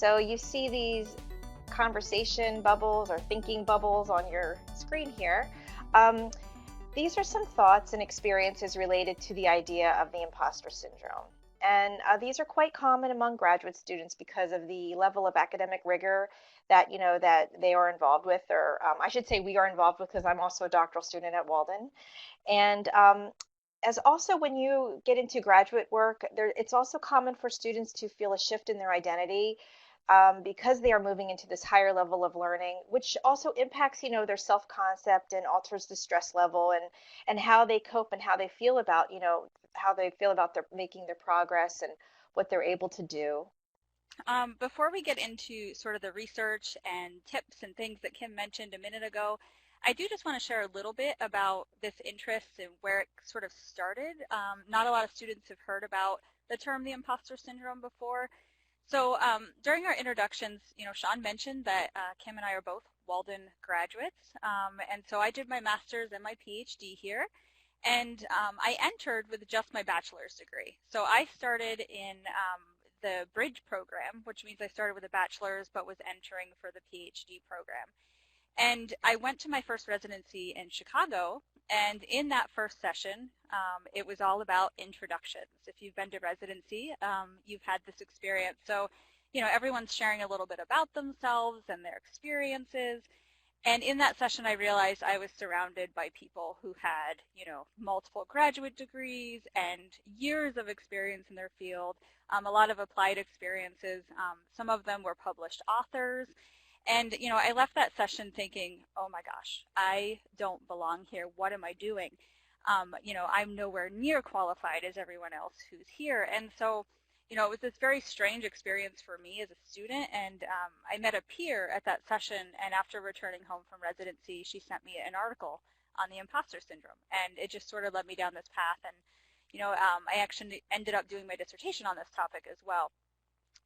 So you see these conversation bubbles or thinking bubbles on your screen here. Um, these are some thoughts and experiences related to the idea of the imposter syndrome. And these are quite common among graduate students because of the level of academic rigor that that they are involved with, or I should say we are involved with, because I'm also a doctoral student at Walden. And as also when you get into graduate work, it's also common for students to feel a shift in their identity because they are moving into this higher level of learning, which also impacts, their self-concept and alters the stress level and how they cope and how they feel about, how they feel about their making their progress and what they're able to do. Before we get into sort of the research and tips and things that Kim mentioned a minute ago, I do just want to share a little bit about this interest and where it sort of started. Not a lot of students have heard about the term the imposter syndrome before. So during our introductions, Sean mentioned that Kim and I are both Walden graduates. And so I did my master's and my PhD here. And I entered with just my bachelor's degree. So I started in the bridge program, which means I started with a bachelor's but was entering for the PhD program. And I went to my first residency in Chicago, and in that first session, it was all about introductions. If you've been to residency, you've had this experience. So, everyone's sharing a little bit about themselves and their experiences. And in that session, I realized I was surrounded by people who had, multiple graduate degrees and years of experience in their field, a lot of applied experiences. Some of them were published authors. And, I left that session thinking, oh my gosh, I don't belong here. What am I doing? I'm nowhere near qualified as everyone else who's here. And so, it was this very strange experience for me as a student, and I met a peer at that session, and after returning home from residency, she sent me an article on the imposter syndrome, and it just sort of led me down this path, and I actually ended up doing my dissertation on this topic as well.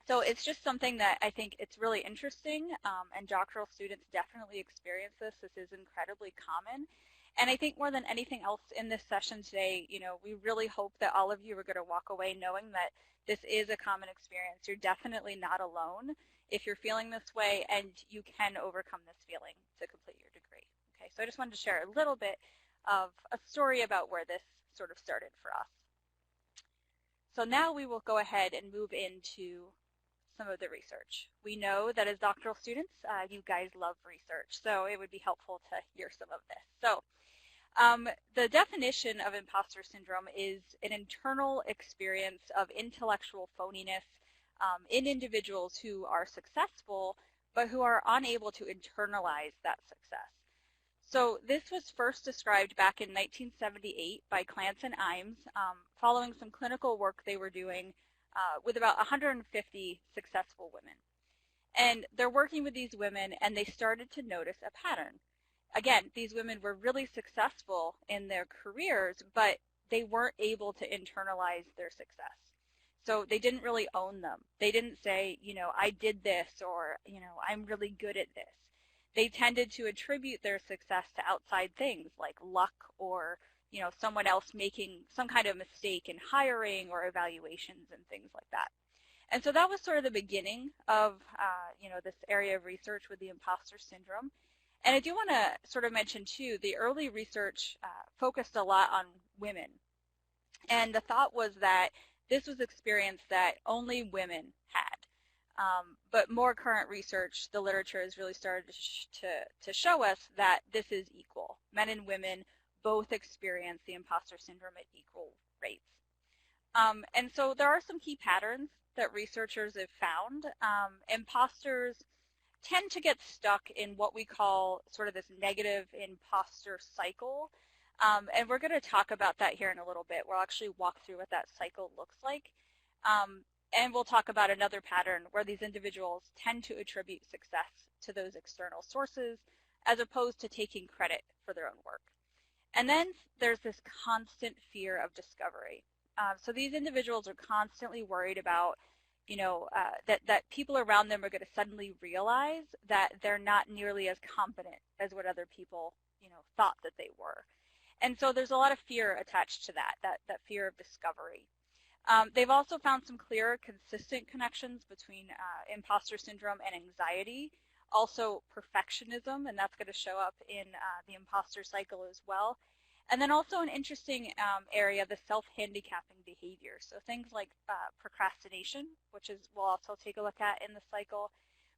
So it's just something that I think it's really interesting, and doctoral students definitely experience this. This is incredibly common. And I think more than anything else in this session today, we really hope that all of you are going to walk away knowing that this is a common experience. You're definitely not alone if you're feeling this way, and you can overcome this feeling to complete your degree. Okay, so I just wanted to share a little bit of a story about where this sort of started for us. So now we will go ahead and move into some of the research. We know that as doctoral students, you guys love research, so it would be helpful to hear some of this. So the definition of imposter syndrome is an internal experience of intellectual phoniness in individuals who are successful, but who are unable to internalize that success. So this was first described back in 1978 by Clance and Imes, following some clinical work they were doing with about 150 successful women. And they're working with these women, and they started to notice a pattern. Again, these women were really successful in their careers, but they weren't able to internalize their success. So they didn't really own them. They didn't say, I did this, or, I'm really good at this. They tended to attribute their success to outside things like luck or someone else making some kind of mistake in hiring or evaluations and things like that. And so that was sort of the beginning of, this area of research with the imposter syndrome. And I do want to sort of mention, too, the early research focused a lot on women. And the thought was that this was experience that only women had. But more current research, the literature has really started to show us that this is equal. Men and women both experience the imposter syndrome at equal rates. And so there are some key patterns that researchers have found. Imposters tend to get stuck in what we call sort of this negative imposter cycle. And we're going to talk about that here in a little bit. We'll actually walk through what that cycle looks like. And we'll talk about another pattern where these individuals tend to attribute success to those external sources as opposed to taking credit for their own work. And then there's this constant fear of discovery. So these individuals are constantly worried about, that people around them are going to suddenly realize that they're not nearly as competent as what other people, thought that they were. And so there's a lot of fear attached to that fear of discovery. They've also found some clear, consistent connections between imposter syndrome and anxiety, also perfectionism, and that's going to show up in the imposter cycle as well. And then also an interesting area, the self-handicapping behavior. So things like procrastination, which is we'll also take a look at in the cycle.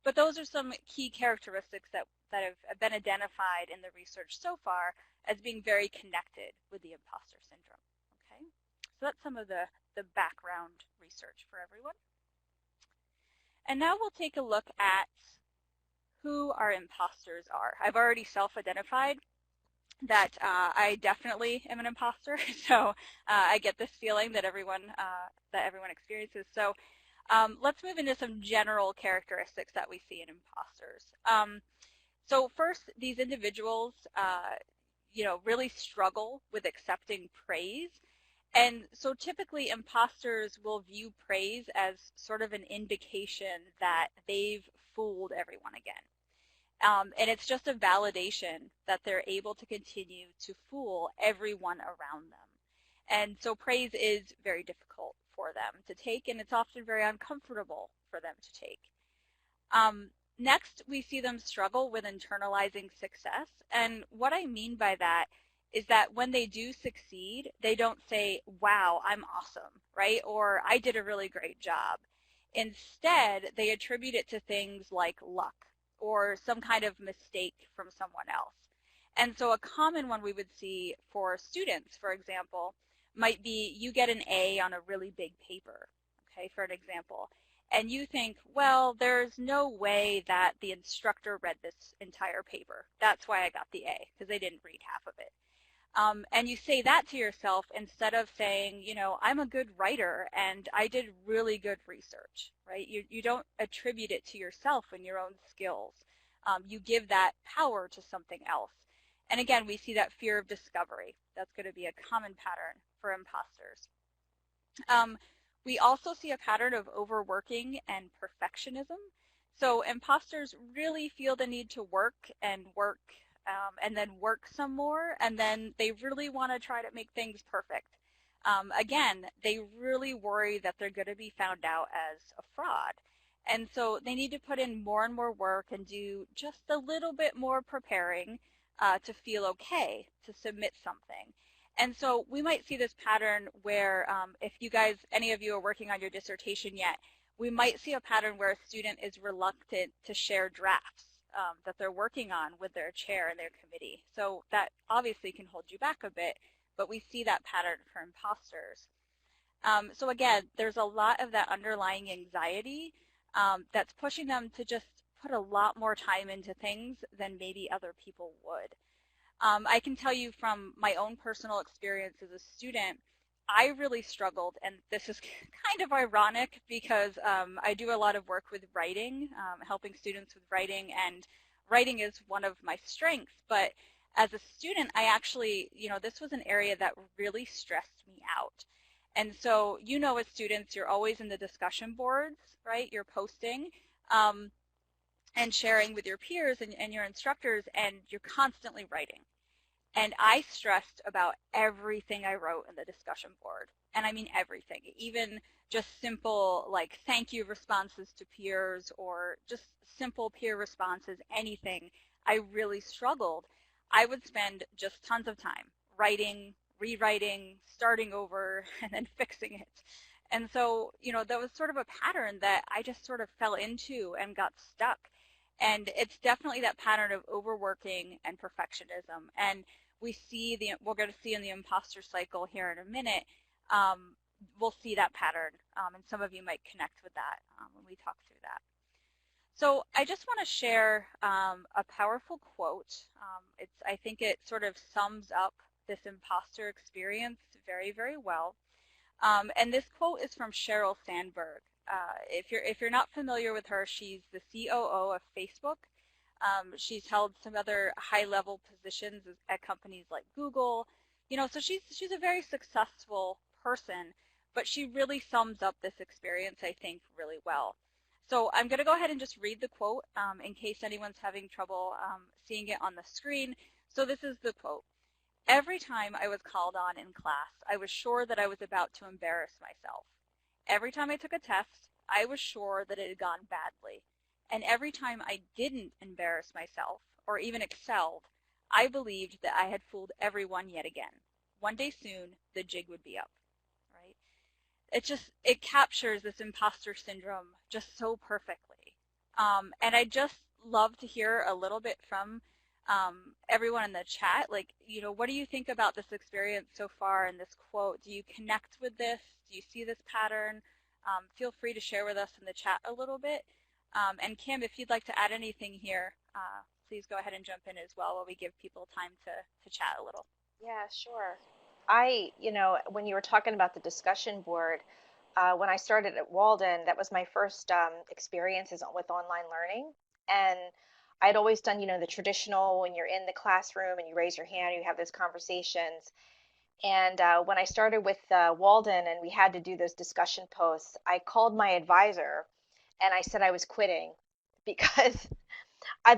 But those are some key characteristics that have been identified in the research so far as being very connected with the imposter syndrome. Okay, so that's some of the background research for everyone. And now we'll take a look at who our imposters are. I've already self-identified that I definitely am an imposter, so I get this feeling that everyone experiences. So let's move into some general characteristics that we see in imposters. So first, these individuals, really struggle with accepting praise. And so typically imposters will view praise as sort of an indication that they've fooled everyone again. And it's just a validation that they're able to continue to fool everyone around them. And so praise is very difficult for them to take, and it's often very uncomfortable for them to take. Next, we see them struggle with internalizing success. And what I mean by that is that when they do succeed, they don't say, wow, I'm awesome, right? Or I did a really great job. Instead, they attribute it to things like luck or some kind of mistake from someone else. And so a common one we would see for students, for example, might be you get an A on a really big paper, okay, for an example. And you think, well, there's no way that the instructor read this entire paper. That's why I got the A, because they didn't read half of it. And you say that to yourself instead of saying, I'm a good writer and I did really good research, right? You don't attribute it to yourself and your own skills. You give that power to something else. And again, we see that fear of discovery. That's going to be a common pattern for imposters. We also see a pattern of overworking and perfectionism. So imposters really feel the need to work and then work some more, and then they really want to try to make things perfect. Again, they really worry that they're going to be found out as a fraud. And so they need to put in more and more work and do just a little bit more preparing to feel okay to submit something. And so we might see this pattern where if any of you are working on your dissertation yet, we might see a pattern where a student is reluctant to share drafts that they're working on with their chair and their committee. So that obviously can hold you back a bit, but we see that pattern for imposters. So again, there's a lot of that underlying anxiety that's pushing them to just put a lot more time into things than maybe other people would. I can tell you from my own personal experience as a student, I really struggled, and this is kind of ironic because I do a lot of work with writing, helping students with writing, and writing is one of my strengths. But as a student, I actually, this was an area that really stressed me out. And so, as students, you're always in the discussion boards, right? You're posting and sharing with your peers and your instructors, and you're constantly writing. And I stressed about everything I wrote in the discussion board. And I mean everything, even just simple like thank you responses to peers or just simple peer responses, anything. I really struggled. I would spend just tons of time writing, rewriting, starting over, and then fixing it. And so, that was sort of a pattern that I just sort of fell into and got stuck. And it's definitely that pattern of overworking and perfectionism. And we're going to see in the imposter cycle here in a minute, we'll see that pattern, and some of you might connect with that when we talk through that. So I just want to share a powerful quote. I think it sort of sums up this imposter experience very, very well. And this quote is from Sheryl Sandberg. If you're not familiar with her, she's the COO of Facebook. She's held some other high-level positions at companies like Google. So she's a very successful person, but she really sums up this experience, I think, really well. So I'm going to go ahead and just read the quote in case anyone's having trouble seeing it on the screen. So this is the quote. "Every time I was called on in class, I was sure that I was about to embarrass myself. every time I took a test, I was sure that it had gone badly. And every time I didn't embarrass myself or even excelled, I believed that I had fooled everyone yet again. One day soon, the jig would be up, right? It captures this imposter syndrome just so perfectly. And I just love to hear a little bit from everyone in the chat. Like, what do you think about this experience so far and this quote? Do you connect with this? Do you see this pattern? Feel free to share with us in the chat a little bit. And Kim, if you'd like to add anything here, please go ahead and jump in as well while we give people time to chat a little. Yeah, sure. When you were talking about the discussion board, when I started at Walden, that was my first experiences with online learning. And I'd always done, the traditional when you're in the classroom and you raise your hand, you have those conversations. And when I started with Walden and we had to do those discussion posts, I called my advisor and I said I was quitting because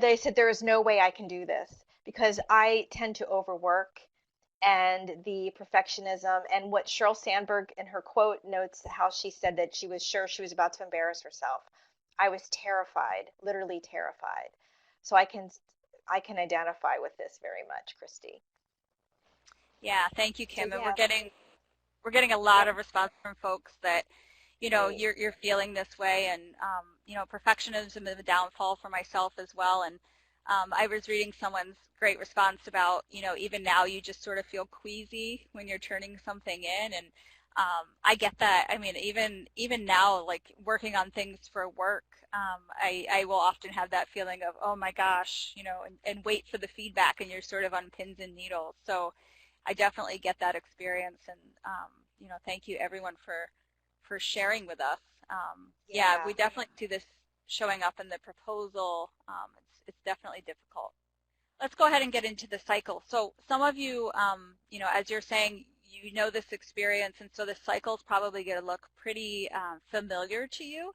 they said there is no way I can do this because I tend to overwork and the perfectionism and what Sheryl Sandberg in her quote notes how she said that she was sure she was about to embarrass herself. I was terrified, literally terrified. So I can identify with this very much, Christy. Yeah, thank you, So Kim. And yeah, we're getting a yeah, lot of response from folks that great. you're feeling this way, and perfectionism is a downfall for myself as well. And I was reading someone's great response about even now you just sort of feel queasy when you're turning something in, and I get that. I mean, even now, like working on things for work, I will often have that feeling of, oh my gosh, and wait for the feedback, and you're sort of on pins and needles. So I definitely get that experience, and thank you everyone for sharing with us. Yeah, Yeah. we definitely see this showing up in the proposal. It's definitely difficult. Let's go ahead and get into the cycle. So some of you, as you're saying, you know this experience, and so the cycle is probably going to look pretty familiar to you.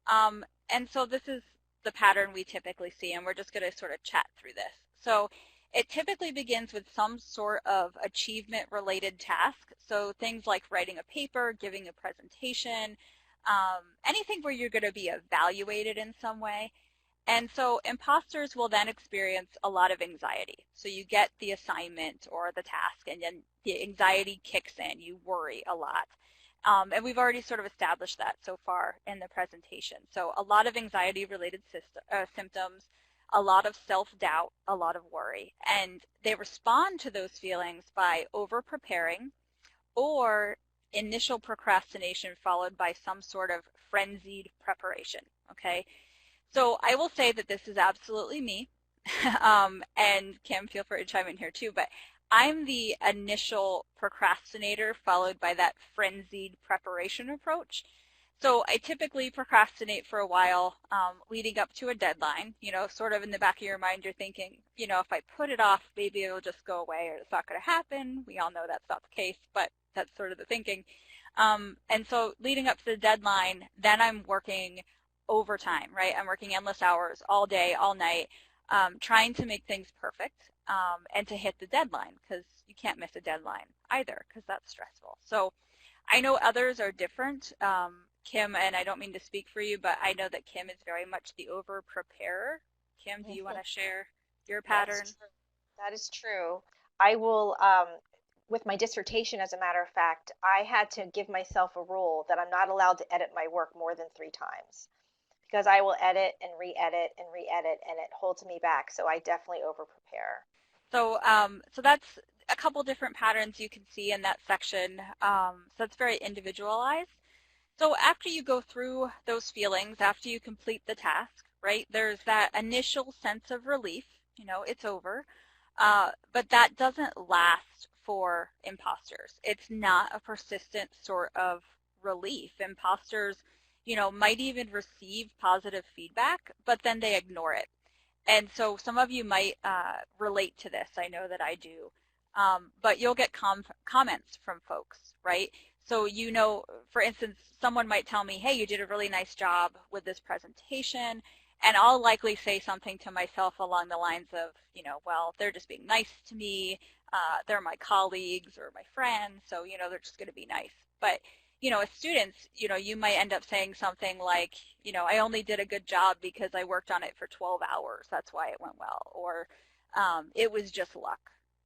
And so this is the pattern we typically see, and we're just going to sort of chat through this. So it typically begins with some sort of achievement-related task. So things like writing a paper, giving a presentation, anything where you're going to be evaluated in some way. And so imposters will then experience a lot of anxiety. So you get the assignment or the task, and then the anxiety kicks in. You worry a lot. And we've already sort of established that so far in the presentation. So a lot of anxiety-related symptoms, a lot of self-doubt, a lot of worry. And they respond to those feelings by over-preparing or initial procrastination followed by some sort of frenzied preparation, okay? So I will say that this is absolutely me, and Kim, feel free to chime in here too, but I'm the initial procrastinator followed by that frenzied preparation approach. So I typically procrastinate for a while leading up to a deadline, sort of in the back of your mind you're thinking, if I put it off, maybe it'll just go away or it's not going to happen. We all know that's not the case, but that's sort of the thinking. And so leading up to the deadline, then I'm working overtime, right? I'm working endless hours all day, all night, trying to make things perfect and to hit the deadline, because you can't miss a deadline either, because that's stressful. So I know others are different. Kim, and I don't mean to speak for you, but I know that Kim is very much the over-preparer. Kim, do you want to share your pattern? That's true. That is true. I will, with my dissertation, as a matter of fact, I had to give myself a rule that I'm not allowed to edit my work more than 3 times because I will edit and re-edit and re-edit, and it holds me back. So I definitely over-prepare. So that's a couple different patterns you can see in that section. So it's very individualized. So after you go through those feelings, after you complete the task, right, there's that initial sense of relief, it's over, but that doesn't last for imposters. It's not a persistent sort of relief. Imposters, might even receive positive feedback, but then they ignore it. And so some of you might relate to this. I know that I do. But you'll get comments from folks, right? So, for instance, someone might tell me, hey, you did a really nice job with this presentation. And I'll likely say something to myself along the lines of, well, they're just being nice to me. They're my colleagues or my friends. So, they're just going to be nice. But, as students, you might end up saying something like, I only did a good job because I worked on it for 12 hours. That's why it went well. Or it was just luck,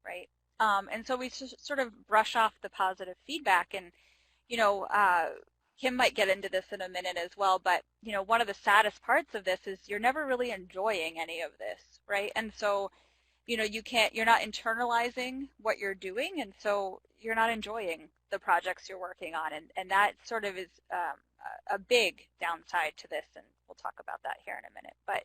right? And so we sort of brush off the positive feedback. And, you know, uh, Kim might get into this in a minute as well, but, one of the saddest parts of this is you're never really enjoying any of this, right? And so, you're not internalizing what you're doing, and so you're not enjoying the projects you're working on, and that sort of is a big downside to this, and we'll talk about that here in a minute. But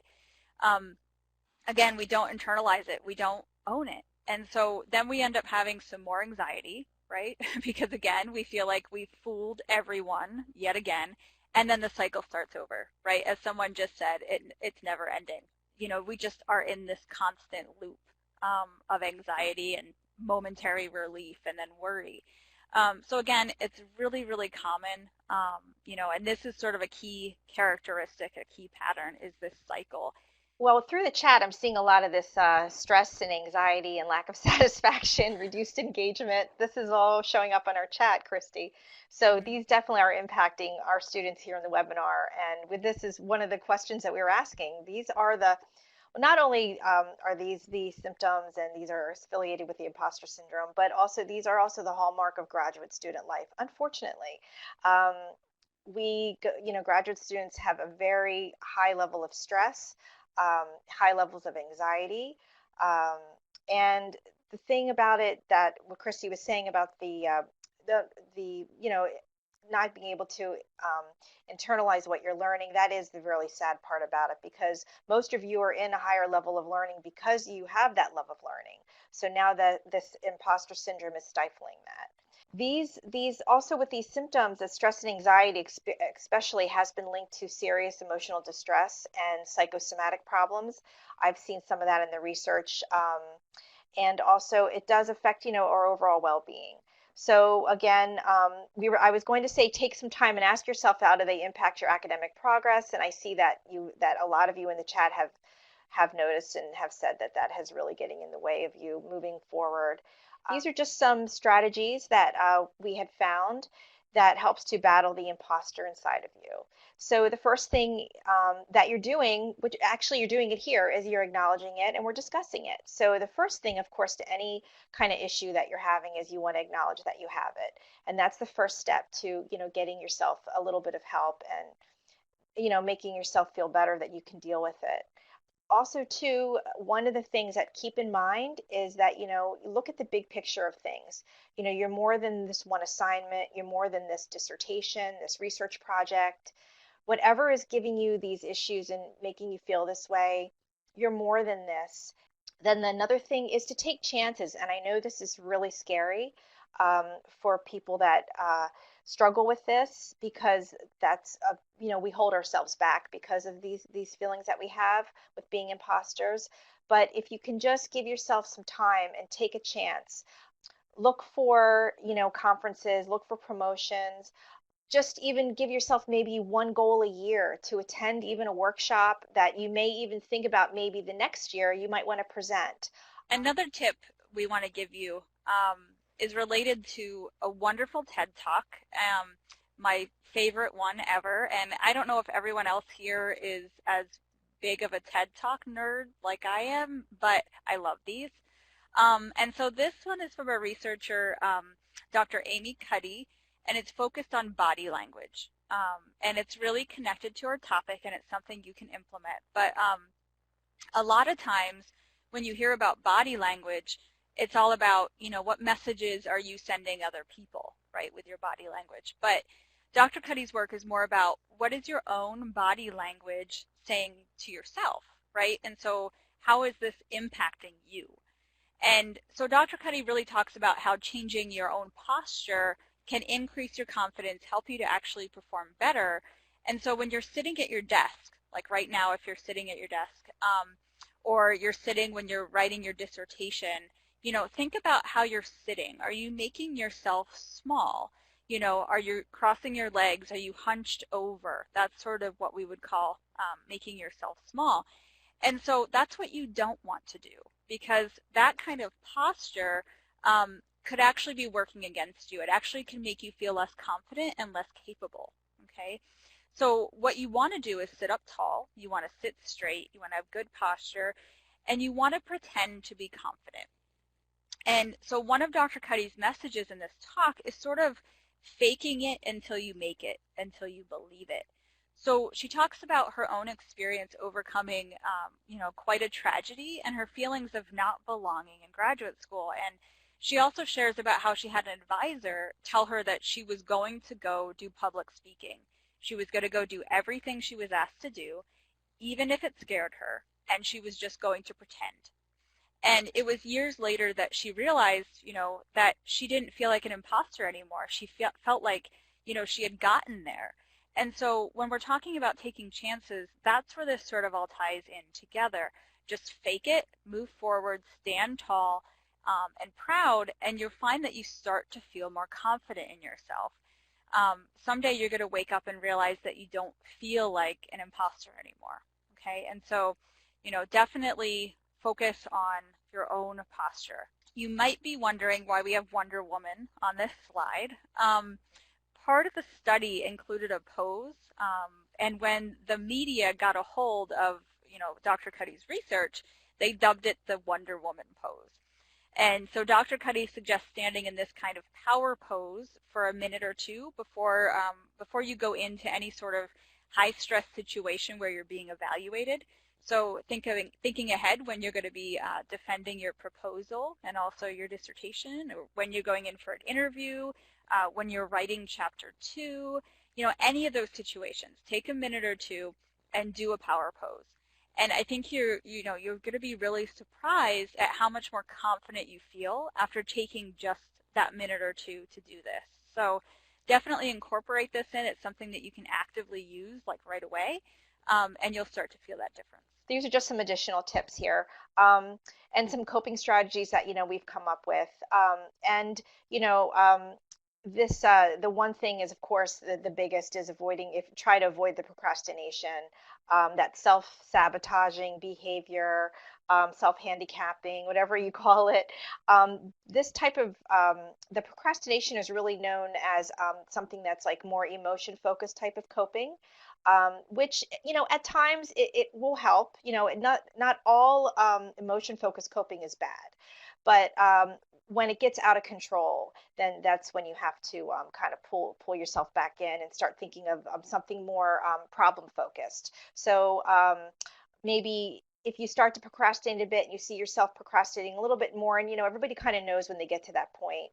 again, we don't internalize it, we don't own it, and so then we end up having some more anxiety, right? Because again, we feel like we fooled everyone yet again, and then the cycle starts over, right? As someone just said, it's never ending. We just are in this constant loop of anxiety and momentary relief and then worry. So again, it's really, really common, and this is sort of a key characteristic, a key pattern is this cycle. Well, through the chat, I'm seeing a lot of this stress and anxiety and lack of satisfaction, reduced engagement. This is all showing up on our chat, Christy. So Mm-hmm. these definitely are impacting our students here in the webinar. And with this is one of the questions that we were asking. These are the, well, not only are these the symptoms and these are affiliated with the imposter syndrome, but also these are also the hallmark of graduate student life, unfortunately. Um, graduate students have a very high level of stress, high levels of anxiety. Um, and the thing about it that what Christy was saying about the not being able to internalize what you're learning, that is the really sad part about it, because most of you are in a higher level of learning because you have that love of learning. So now that this imposter syndrome is stifling that. These also with these symptoms, the stress and anxiety especially has been linked to serious emotional distress and psychosomatic problems. I've seen some of that in the research, and also it does affect our overall well-being. So again, I was going to say take some time and ask yourself how do they impact your academic progress, and I see that a lot of you in the chat have noticed and have said that that has really getting in the way of you moving forward. These are just some strategies that we had found that helps to battle the imposter inside of you. So the first thing that you're doing, which actually you're doing it here, is you're acknowledging it and we're discussing it. So the first thing, of course, to any kind of issue that you're having is you want to acknowledge that you have it. And that's the first step to, getting yourself a little bit of help and, making yourself feel better that you can deal with it. Also too, one of the things that keep in mind is that look at the big picture of things. You're more than this one assignment, you're more than this dissertation, this research project. Whatever is giving you these issues and making you feel this way, you're more than this. Then another thing is to take chances, and I know this is really scary for people that struggle with this, because that's we hold ourselves back because of these feelings that we have with being imposters. But if you can just give yourself some time and take a chance, look for conferences, look for promotions, just even give yourself maybe one goal a year to attend even a workshop that you may even think about maybe the next year you might want to present. Another tip we want to give you is related to a wonderful TED Talk, my favorite one ever. And I don't know if everyone else here is as big of a TED Talk nerd like I am, but I love these. And so this one is from a researcher, Dr. Amy Cuddy, and it's focused on body language. And it's really connected to our topic, and it's something you can implement. But a lot of times when you hear about body language, it's all about, what messages are you sending other people, right, with your body language. But Dr. Cuddy's work is more about what is your own body language saying to yourself, right? And so how is this impacting you? And so Dr. Cuddy really talks about how changing your own posture can increase your confidence, help you to actually perform better. And so when you're sitting at your desk, like right now if you're sitting at your desk, or you're sitting when you're writing your dissertation, think about how you're sitting. Are you making yourself small? Are you crossing your legs? Are you hunched over? That's sort of what we would call making yourself small. And so that's what you don't want to do, because that kind of posture could actually be working against you. It actually can make you feel less confident and less capable, okay? So what you want to do is sit up tall, you want to sit straight, you want to have good posture, and you want to pretend to be confident. And so one of Dr. Cuddy's messages in this talk is sort of faking it until you make it, until you believe it. So she talks about her own experience overcoming, quite a tragedy and her feelings of not belonging in graduate school. And she also shares about how she had an advisor tell her that she was going to go do public speaking. She was going to go do everything she was asked to do, even if it scared her, and she was just going to pretend. And it was years later that she realized, that she didn't feel like an imposter anymore. She felt like, she had gotten there. And so when we're talking about taking chances, that's where this sort of all ties in together. Just fake it, move forward, stand tall, and proud, and you'll find that you start to feel more confident in yourself. Someday you're going to wake up and realize that you don't feel like an imposter anymore, okay? And so, definitely focus on your own posture. You might be wondering why we have Wonder Woman on this slide. Part of the study included a pose, and when the media got a hold of, Dr. Cuddy's research, they dubbed it the Wonder Woman pose. And so Dr. Cuddy suggests standing in this kind of power pose for a minute or two before you go into any sort of high-stress situation where you're being evaluated. So thinking ahead when you're going to be defending your proposal and also your dissertation, or when you're going in for an interview, when you're writing chapter 2, any of those situations. Take a minute or two and do a power pose. And I think you're going to be really surprised at how much more confident you feel after taking just that minute or two to do this. So definitely incorporate this in. It's something that you can actively use like right away, and you'll start to feel that difference. These are just some additional tips here, and some coping strategies that we've come up with. The one thing is, of course, the biggest is try to avoid the procrastination, that self-sabotaging behavior, self-handicapping, whatever you call it. This type of the procrastination is really known as something that's like more emotion-focused type of coping. Which at times it will help. Not all emotion-focused coping is bad, but when it gets out of control, then that's when you have to kind of pull yourself back in and start thinking of something more problem-focused. So maybe if you start to procrastinate a bit and you see yourself procrastinating a little bit more, and everybody kind of knows when they get to that point,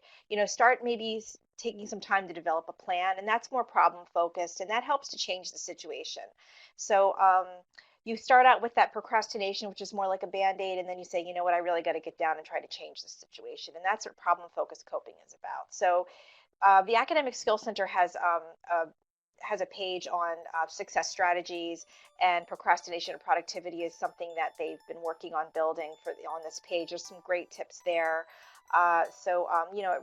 start maybe taking some time to develop a plan, and that's more problem focused, and that helps to change the situation. So you start out with that procrastination, which is more like a band-aid, and then you say, you know what, I really got to get down and try to change the situation, and that's what problem focused coping is about. So the Academic Skill Center has a page on success strategies, and procrastination and productivity is something that they've been working on building on this page. There's some great tips there. So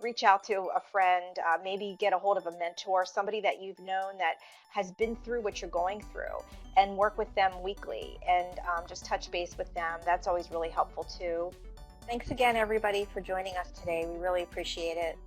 reach out to a friend, maybe get a hold of a mentor, somebody that you've known that has been through what you're going through, and work with them weekly, and just touch base with them. That's always really helpful too. Thanks again, everybody, for joining us today. We really appreciate it.